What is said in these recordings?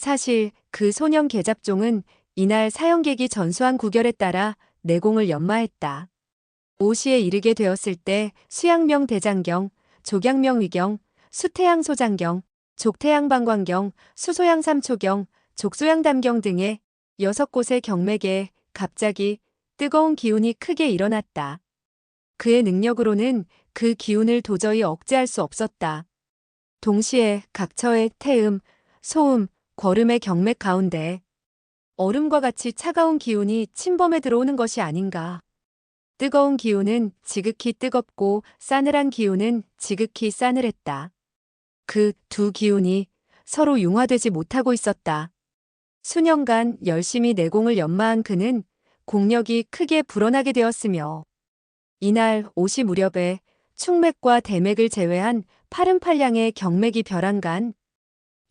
사실 그 소년 계잡종은 이날 사형객이 전수한 구결에 따라 내공을 연마했다. 오시에 이르게 되었을 때 수양명 대장경, 족양명 위경, 수태양 소장경, 족태양 방광경, 수소양 삼초경, 족소양 담경 등의 6곳의 경맥에 갑자기 뜨거운 기운이 크게 일어났다. 그의 능력으로는 그 기운을 도저히 억제할 수 없었다. 동시에 각처의 태음, 소음, 거름의 경맥 가운데 얼음과 같이 차가운 기운이 침범해 들어오는 것이 아닌가. 뜨거운 기운은 지극히 뜨겁고 싸늘한 기운은 지극히 싸늘했다. 그 두 기운이 서로 융화되지 못하고 있었다. 수년간 열심히 내공을 연마한 그는 공력이 크게 불어나게 되었으며 이날 오시 무렵에 충맥과 대맥을 제외한 88량의 경맥이 벼랑간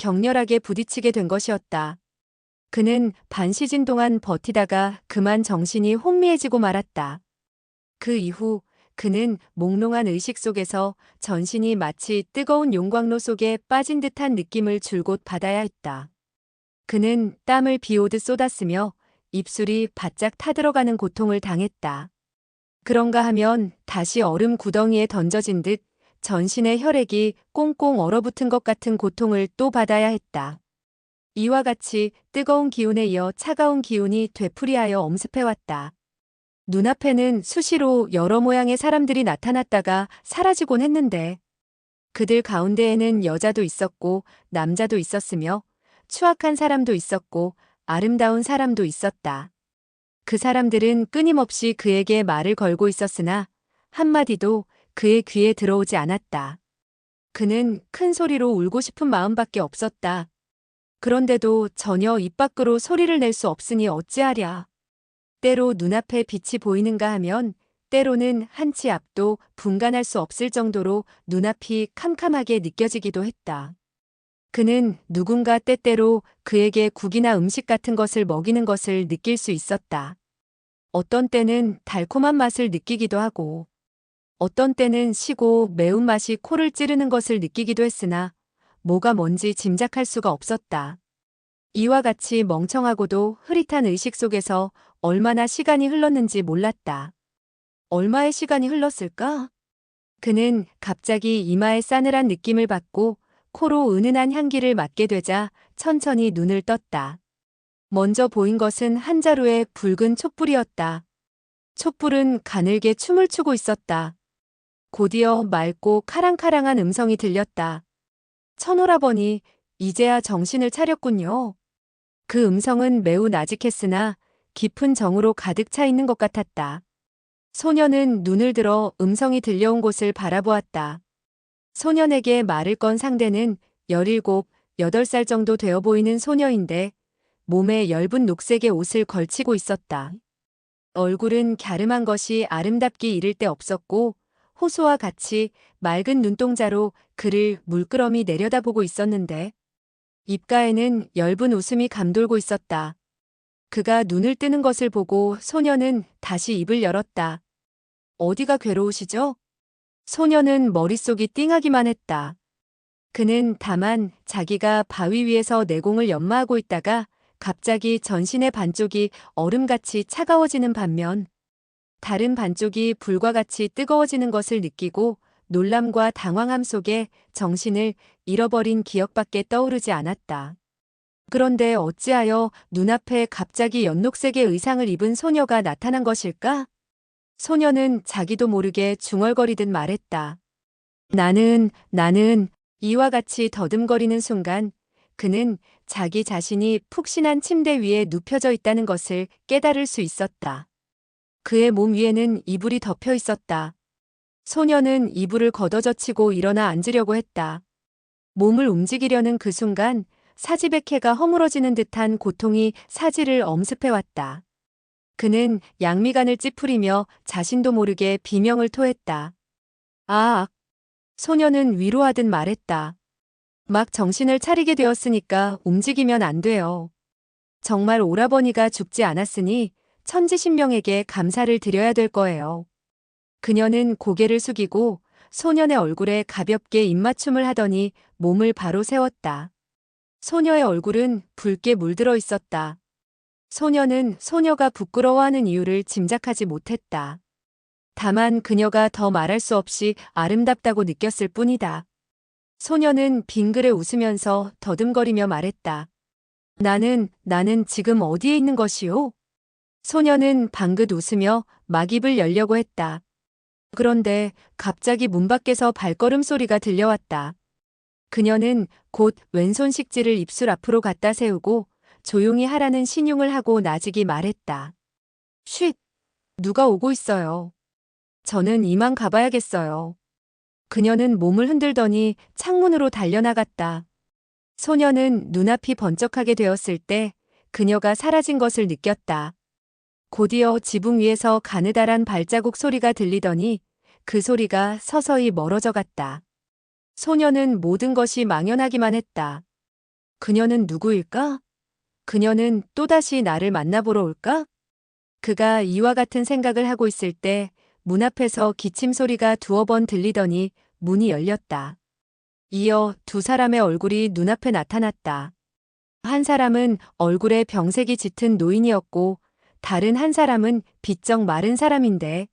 격렬하게 부딪히게 된 것이었다. 그는 반시진 동안 버티다가 그만 정신이 혼미해지고 말았다. 그 이후 그는 몽롱한 의식 속에서 전신이 마치 뜨거운 용광로 속에 빠진 듯한 느낌을 줄곧 받아야 했다. 그는 땀을 비오듯 쏟았으며 입술이 바짝 타들어가는 고통을 당했다. 그런가 하면 다시 얼음 구덩이에 던져진 듯 전신의 혈액이 꽁꽁 얼어붙은 것 같은 고통을 또 받아야 했다. 이와 같이 뜨거운 기운에 이어 차가운 기운이 되풀이하여 엄습해왔다. 눈앞에는 수시로 여러 모양의 사람들이 나타났다가 사라지곤 했는데 그들 가운데에는 여자도 있었고 남자도 있었으며 추악한 사람도 있었고 아름다운 사람도 있었다. 그 사람들은 끊임없이 그에게 말을 걸고 있었으나 한마디도 그의 귀에 들어오지 않았다. 그는 큰 소리로 울고 싶은 마음밖에 없었다. 그런데도 전혀 입 밖으로 소리를 낼 수 없으니 어찌하랴. 때로 눈앞에 빛이 보이는가 하면 때로는 한치 앞도 분간할 수 없을 정도로 눈앞이 캄캄하게 느껴지기도 했다. 그는 누군가 때때로 그에게 국이나 음식 같은 것을 먹이는 것을 느낄 수 있었다. 어떤 때는 달콤한 맛을 느끼기도 하고 어떤 때는 시고 매운맛이 코를 찌르는 것을 느끼기도 했으나 뭐가 뭔지 짐작할 수가 없었다. 이와 같이 멍청하고도 흐릿한 의식 속에서 얼마나 시간이 흘렀는지 몰랐다. 얼마의 시간이 흘렀을까? 그는 갑자기 이마에 싸늘한 느낌을 받고 코로 은은한 향기를 맡게 되자 천천히 눈을 떴다. 먼저 보인 것은 한 자루의 붉은 촛불이었다. 촛불은 가늘게 춤을 추고 있었다. 곧이어 맑고 카랑카랑한 음성이 들렸다. 천오라버니, 이제야 정신을 차렸군요. 그 음성은 매우 나직했으나 깊은 정으로 가득 차 있는 것 같았다. 소녀는 눈을 들어 음성이 들려온 곳을 바라보았다. 소년에게 말을 건 상대는 17, 8살 정도 되어 보이는 소녀인데 몸에 엷은 녹색의 옷을 걸치고 있었다. 얼굴은 갸름한 것이 아름답기 이를 데 없었고 호수와 같이 맑은 눈동자로 그를 물끄러미 내려다보고 있었는데 입가에는 엷은 웃음이 감돌고 있었다. 그가 눈을 뜨는 것을 보고 소녀는 다시 입을 열었다. 어디가 괴로우시죠? 소녀는 머릿속이 띵하기만 했다. 그는 다만 자기가 바위 위에서 내공을 연마하고 있다가 갑자기 전신의 반쪽이 얼음같이 차가워지는 반면 다른 반쪽이 불과 같이 뜨거워지는 것을 느끼고 놀람과 당황함 속에 정신을 잃어버린 기억밖에 떠오르지 않았다. 그런데 어찌하여 눈앞에 갑자기 연녹색의 의상을 입은 소녀가 나타난 것일까? 소녀는 자기도 모르게 중얼거리듯 말했다. 나는 이와 같이 더듬거리는 순간 그는 자기 자신이 푹신한 침대 위에 눕혀져 있다는 것을 깨달을 수 있었다. 그의 몸 위에는 이불이 덮여 있었다. 소녀는 이불을 걷어젖히고 일어나 앉으려고 했다. 몸을 움직이려는 그 순간 사지백해가 허물어지는 듯한 고통이 사지를 엄습해왔다. 그는 양미간을 찌푸리며 자신도 모르게 비명을 토했다. 아! 소녀는 위로하듯 말했다. 막 정신을 차리게 되었으니까 움직이면 안 돼요. 정말 오라버니가 죽지 않았으니 천지신명에게 감사를 드려야 될 거예요. 그녀는 고개를 숙이고 소년의 얼굴에 가볍게 입맞춤을 하더니 몸을 바로 세웠다. 소녀의 얼굴은 붉게 물들어 있었다. 소녀는 소녀가 부끄러워하는 이유를 짐작하지 못했다. 다만 그녀가 더 말할 수 없이 아름답다고 느꼈을 뿐이다. 소녀는 빙그레 웃으면서 더듬거리며 말했다. 나는 지금 어디에 있는 것이오? 소녀는 방긋 웃으며 막 입을 열려고 했다. 그런데 갑자기 문 밖에서 발걸음 소리가 들려왔다. 그녀는 곧 왼손 식지를 입술 앞으로 갖다 세우고 조용히 하라는 신용을 하고 나직이 말했다. 쉿! 누가 오고 있어요. 저는 이만 가봐야겠어요. 그녀는 몸을 흔들더니 창문으로 달려나갔다. 소녀는 눈앞이 번쩍하게 되었을 때 그녀가 사라진 것을 느꼈다. 곧이어 지붕 위에서 가느다란 발자국 소리가 들리더니 그 소리가 서서히 멀어져 갔다. 소녀는 모든 것이 망연하기만 했다. 그녀는 누구일까? 그녀는 또다시 나를 만나보러 올까? 그가 이와 같은 생각을 하고 있을 때 문 앞에서 기침 소리가 두어 번 들리더니 문이 열렸다. 이어 두 사람의 얼굴이 눈앞에 나타났다. 한 사람은 얼굴에 병색이 짙은 노인이었고 다른 한 사람은 비쩍 마른 사람인데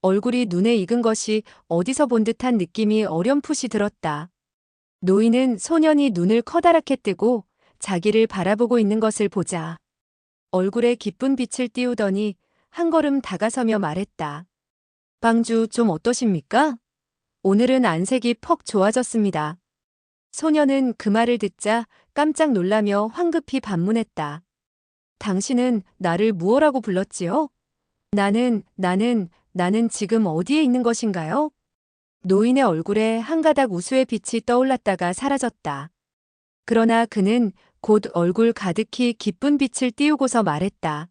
얼굴이 눈에 익은 것이 어디서 본 듯한 느낌이 어렴풋이 들었다. 노인은 소년이 눈을 커다랗게 뜨고 자기를 바라보고 있는 것을 보자 얼굴에 기쁜 빛을 띄우더니 한 걸음 다가서며 말했다. 방주 좀 어떠십니까? 오늘은 안색이 퍽 좋아졌습니다. 소녀는 그 말을 듣자 깜짝 놀라며 황급히 반문했다. 당신은 나를 무엇라고 불렀지요? 나는 지금 어디에 있는 것인가요? 노인의 얼굴에 한 가닥 우수의 빛이 떠올랐다가 사라졌다. 그러나 그는 곧 얼굴 가득히 기쁜 빛을 띄우고서 말했다.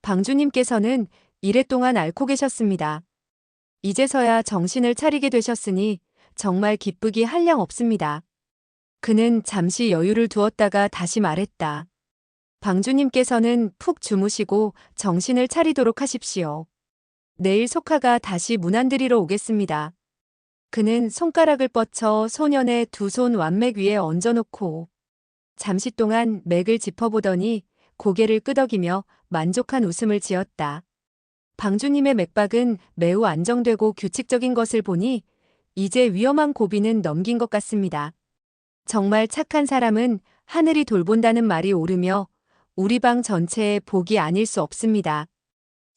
방주님께서는 이랫동안 앓고 계셨습니다. 이제서야 정신을 차리게 되셨으니 정말 기쁘기 한량 없습니다. 그는 잠시 여유를 두었다가 다시 말했다. 방주님께서는 푹 주무시고 정신을 차리도록 하십시오. 내일 소카가 다시 문안드리러 오겠습니다. 그는 손가락을 뻗쳐 소년의 두 손 완맥 위에 얹어놓고 잠시 동안 맥을 짚어보더니 고개를 끄덕이며 만족한 웃음을 지었다. 방주님의 맥박은 매우 안정되고 규칙적인 것을 보니 이제 위험한 고비는 넘긴 것 같습니다. 정말 착한 사람은 하늘이 돌본다는 말이 옳으며 우리 방 전체의 복이 아닐 수 없습니다.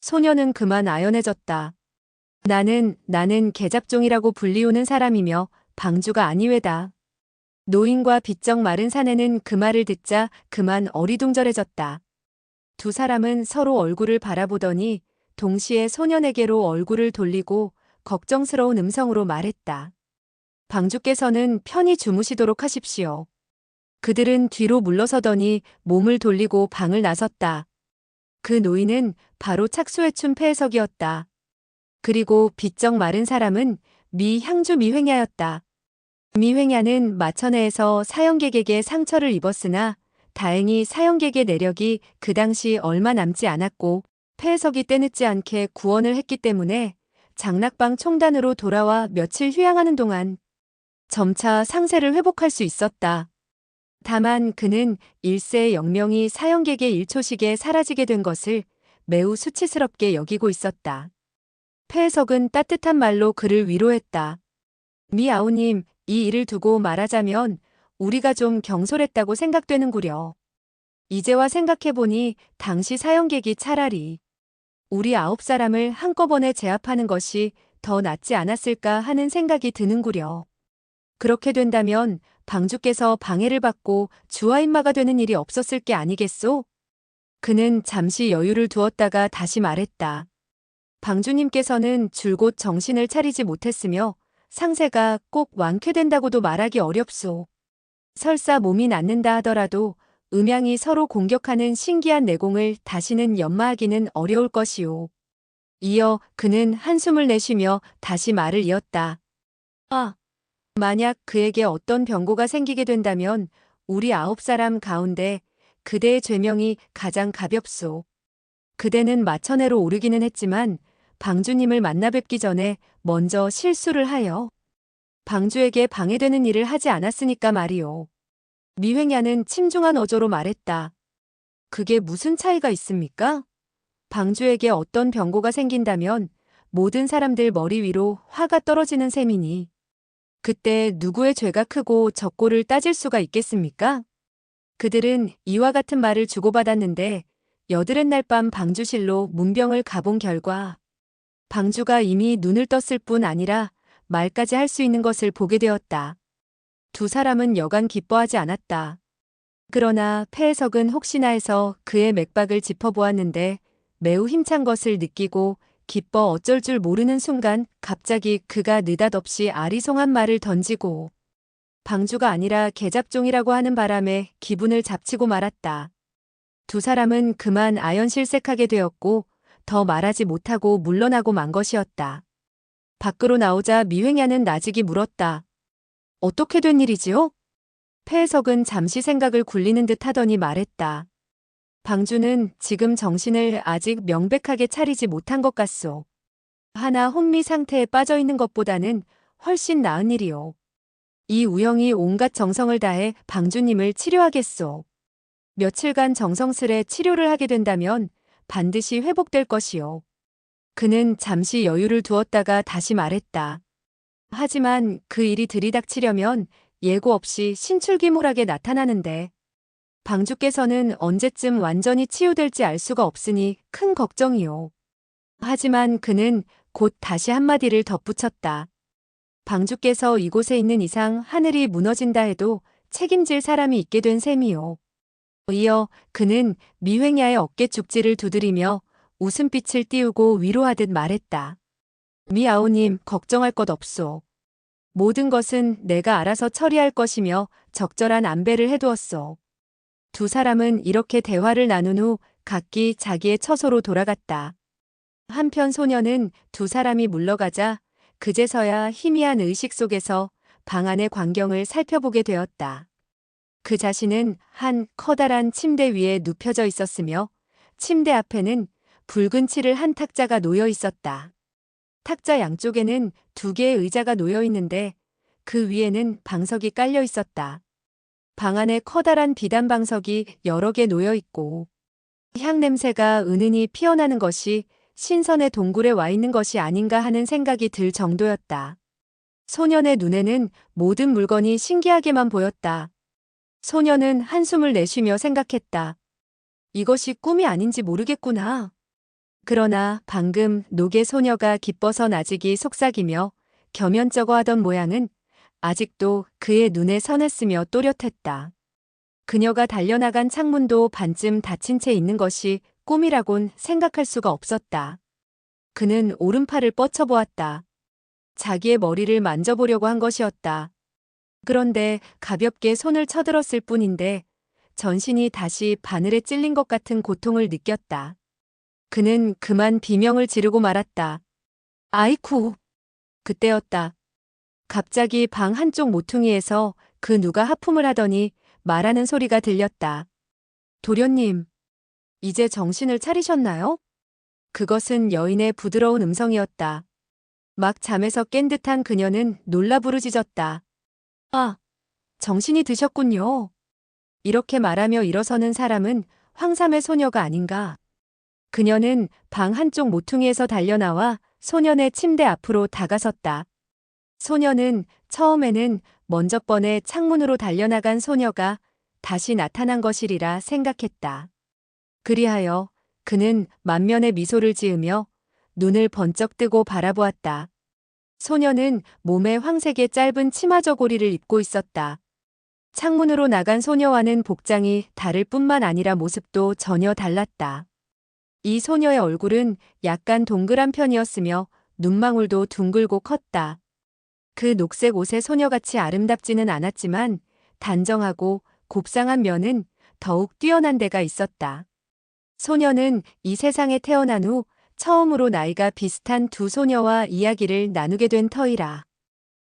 소녀는 그만 아연해졌다. 나는 계잡종이라고 불리우는 사람이며 방주가 아니외다. 노인과 비쩍 마른 사내는 그 말을 듣자 그만 어리둥절해졌다. 두 사람은 서로 얼굴을 바라보더니 동시에 소년에게로 얼굴을 돌리고 걱정스러운 음성으로 말했다. 방주께서는 편히 주무시도록 하십시오. 그들은 뒤로 물러서더니 몸을 돌리고 방을 나섰다. 그 노인은 바로 착수해춘 폐해석이었다. 그리고 비쩍 마른 사람은 미향주 미횡야였다. 미횡야는 마천회에서 사형객에게 상처를 입었으나 다행히 사형객의 내력이 그 당시 얼마 남지 않았고 폐해석이 때늦지 않게 구원을 했기 때문에 장락방 총단으로 돌아와 며칠 휴양하는 동안 점차 상세를 회복할 수 있었다. 다만 그는 일세의 영명이 사형객의 일초식에 사라지게 된 것을 매우 수치스럽게 여기고 있었다. 폐해석은 따뜻한 말로 그를 위로했다. 미아우님, 이 일을 두고 말하자면 우리가 좀 경솔했다고 생각되는구려. 이제와 생각해보니 당시 사형객이 차라리 우리 9사람을 한꺼번에 제압하는 것이 더 낫지 않았을까 하는 생각이 드는구려. 그렇게 된다면 방주께서 방해를 받고 주화인마가 되는 일이 없었을 게 아니겠소? 그는 잠시 여유를 두었다가 다시 말했다. 방주님께서는 줄곧 정신을 차리지 못했으며 상세가 꼭 완쾌된다고도 말하기 어렵소. 설사 몸이 낫는다 하더라도 음양이 서로 공격하는 신기한 내공을 다시는 연마하기는 어려울 것이오. 이어 그는 한숨을 내쉬며 다시 말을 이었다. 만약 그에게 어떤 병고가 생기게 된다면 우리 9사람 가운데 그대의 죄명이 가장 가볍소. 그대는 마천회로 오르기는 했지만 방주님을 만나 뵙기 전에 먼저 실수를 하여 방주에게 방해되는 일을 하지 않았으니까 말이오. 미획야는 침중한 어조로 말했다. 그게 무슨 차이가 있습니까? 방주에게 어떤 병고가 생긴다면 모든 사람들 머리 위로 화가 떨어지는 셈이니 그때 누구의 죄가 크고 적고를 따질 수가 있겠습니까? 그들은 이와 같은 말을 주고받았는데 여드렛 날 밤 방주실로 문병을 가본 결과 방주가 이미 눈을 떴을 뿐 아니라 말까지 할 수 있는 것을 보게 되었다. 두 사람은 여간 기뻐하지 않았다. 그러나 폐해석은 혹시나 해서 그의 맥박을 짚어보았는데 매우 힘찬 것을 느끼고 기뻐 어쩔 줄 모르는 순간 갑자기 그가 느닷없이 아리송한 말을 던지고 방주가 아니라 계잡종이라고 하는 바람에 기분을 잡치고 말았다. 두 사람은 그만 아연실색하게 되었고 더 말하지 못하고 물러나고 만 것이었다. 밖으로 나오자 미획야는 나직이 물었다. 어떻게 된 일이지요? 폐해석은 잠시 생각을 굴리는 듯 하더니 말했다. 방주는 지금 정신을 아직 명백하게 차리지 못한 것 같소. 하나 혼미 상태에 빠져 있는 것보다는 훨씬 나은 일이오. 이 우영이 온갖 정성을 다해 방주님을 치료하겠소. 며칠간 정성스레 치료를 하게 된다면 반드시 회복될 것이오. 그는 잠시 여유를 두었다가 다시 말했다. 하지만 그 일이 들이닥치려면 예고 없이 신출귀몰하게 나타나는데 방주께서는 언제쯤 완전히 치유될지 알 수가 없으니 큰 걱정이오. 하지만 그는 곧 다시 한마디를 덧붙였다. 방주께서 이곳에 있는 이상 하늘이 무너진다 해도 책임질 사람이 있게 된 셈이오. 이어 그는 미획야의 어깨 죽지를 두드리며 웃음빛을 띄우고 위로하듯 말했다. 미아오님, 걱정할 것 없소. 모든 것은 내가 알아서 처리할 것이며 적절한 안배를 해두었소. 두 사람은 이렇게 대화를 나눈 후 각기 자기의 처소로 돌아갔다. 한편 소녀는 두 사람이 물러가자 그제서야 희미한 의식 속에서 방 안의 광경을 살펴보게 되었다. 그 자신은 한 커다란 침대 위에 눕혀져 있었으며 침대 앞에는 붉은 칠을 한 탁자가 놓여 있었다. 탁자 양쪽에는 두 개의 의자가 놓여 있는데 그 위에는 방석이 깔려 있었다. 방 안에 커다란 비단 방석이 여러 개 놓여 있고 향 냄새가 은은히 피어나는 것이 신선의 동굴에 와 있는 것이 아닌가 하는 생각이 들 정도였다. 소년의 눈에는 모든 물건이 신기하게만 보였다. 소년은 한숨을 내쉬며 생각했다. 이것이 꿈이 아닌지 모르겠구나. 그러나 방금 녹의 소녀가 기뻐서 나직이 속삭이며 겸연쩍어 하던 모양은 아직도 그의 눈에 선했으며 또렷했다. 그녀가 달려나간 창문도 반쯤 닫힌 채 있는 것이 꿈이라곤 생각할 수가 없었다. 그는 오른팔을 뻗쳐보았다. 자기의 머리를 만져보려고 한 것이었다. 그런데 가볍게 손을 쳐들었을 뿐인데 전신이 다시 바늘에 찔린 것 같은 고통을 느꼈다. 그는 그만 비명을 지르고 말았다. 아이쿠! 그때였다. 갑자기 방 한쪽 모퉁이에서 그 누가 하품을 하더니 말하는 소리가 들렸다. 도련님, 이제 정신을 차리셨나요? 그것은 여인의 부드러운 음성이었다. 막 잠에서 깬 듯한 그녀는 놀라 부르짖었다. 아, 정신이 드셨군요. 이렇게 말하며 일어서는 사람은 황삼의 소녀가 아닌가. 그녀는 방 한쪽 모퉁이에서 달려나와 소년의 침대 앞으로 다가섰다. 소녀는 처음에는 먼저 번에 창문으로 달려나간 소녀가 다시 나타난 것이리라 생각했다. 그리하여 그는 만면에 미소를 지으며 눈을 번쩍 뜨고 바라보았다. 소녀는 몸에 황색의 짧은 치마 저고리를 입고 있었다. 창문으로 나간 소녀와는 복장이 다를 뿐만 아니라 모습도 전혀 달랐다. 이 소녀의 얼굴은 약간 동그란 편이었으며 눈망울도 둥글고 컸다. 그 녹색 옷의 소녀같이 아름답지는 않았지만 단정하고 곱상한 면은 더욱 뛰어난 데가 있었다. 소녀는 이 세상에 태어난 후 처음으로 나이가 비슷한 두 소녀와 이야기를 나누게 된 터이라.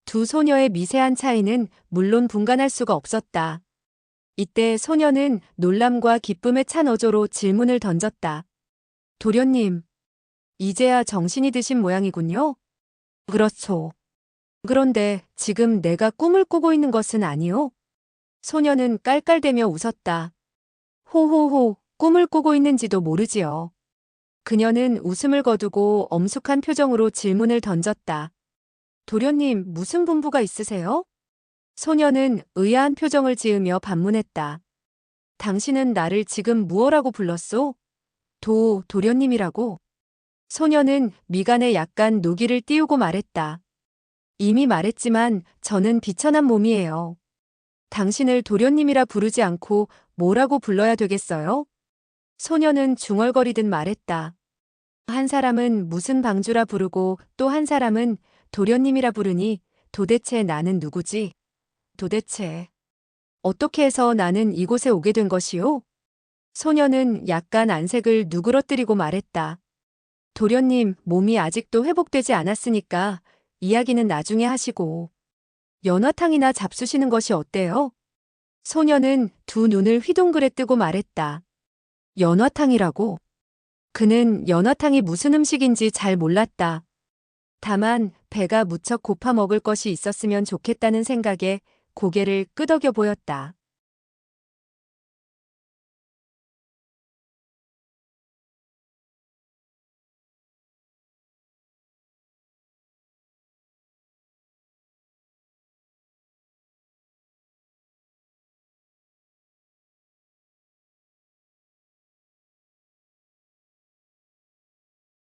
두 소녀의 미세한 차이는 물론 분간할 수가 없었다. 이때 소녀는 놀람과 기쁨에 찬 어조로 질문을 던졌다. 도련님, 이제야 정신이 드신 모양이군요. 그렇소. 그런데 지금 내가 꿈을 꾸고 있는 것은 아니오? 소녀는 깔깔대며 웃었다. 호호호, 꿈을 꾸고 있는지도 모르지요. 그녀는 웃음을 거두고 엄숙한 표정으로 질문을 던졌다. 도련님, 무슨 분부가 있으세요? 소녀는 의아한 표정을 지으며 반문했다. 당신은 나를 지금 무엇라고 불렀소? 도련님이라고. 소녀는 미간에 약간 노기를 띄우고 말했다. 이미 말했지만 저는 비천한 몸이에요. 당신을 도련님이라 부르지 않고 뭐라고 불러야 되겠어요? 소녀는 중얼거리듯 말했다. 한 사람은 무슨 방주라 부르고 또 한 사람은 도련님이라 부르니 도대체 나는 누구지? 도대체 어떻게 해서 나는 이곳에 오게 된 것이오? 소녀는 약간 안색을 누그러뜨리고 말했다. 도련님, 몸이 아직도 회복되지 않았으니까 이야기는 나중에 하시고 연화탕이나 잡수시는 것이 어때요? 소녀는 두 눈을 휘둥그레 뜨고 말했다. 연화탕이라고? 그는 연화탕이 무슨 음식인지 잘 몰랐다. 다만 배가 무척 고파 먹을 것이 있었으면 좋겠다는 생각에 고개를 끄덕여 보였다.